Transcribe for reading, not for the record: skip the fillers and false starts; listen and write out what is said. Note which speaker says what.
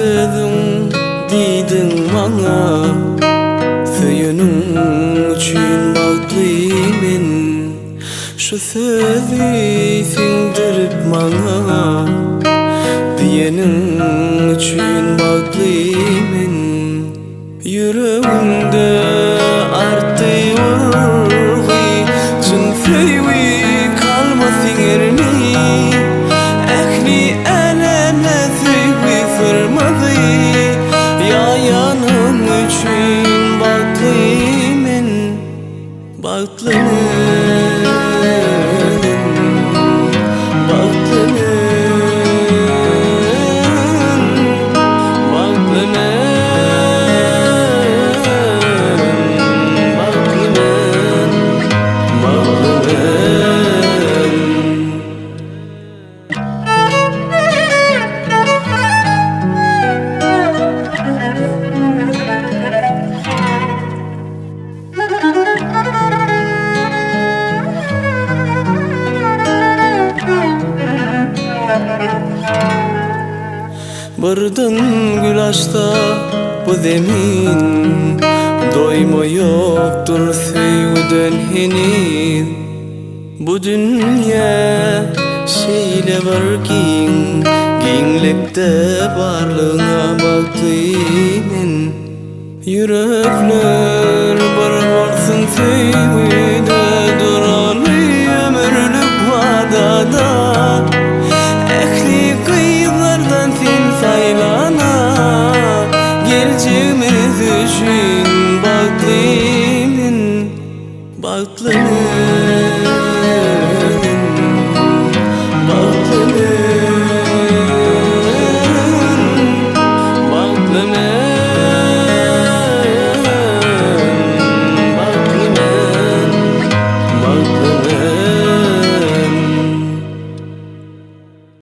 Speaker 1: Söyledin dedin bana, söyünün için bağlıyım. Şu sözü sindirip bana, diyenin için bağlıyım. Yüreğimde arttı vurgu, çın söyü kalmasın erini. Ehli eleme söyü sırmadı, ya yanım için bağlıyım. Bağlıyım. Bırdın gül açta bu zemin, doyma yoktur sevgiden henüz. Bu dünya şeyle var ki, genlikte varlığına bağlıyım. Yürekler barbarsın sevgide, duralı ömürlük vadada. Ehli kıyılardan sen saylana, geleceğimiz için bağlıyım. Bağlıyım.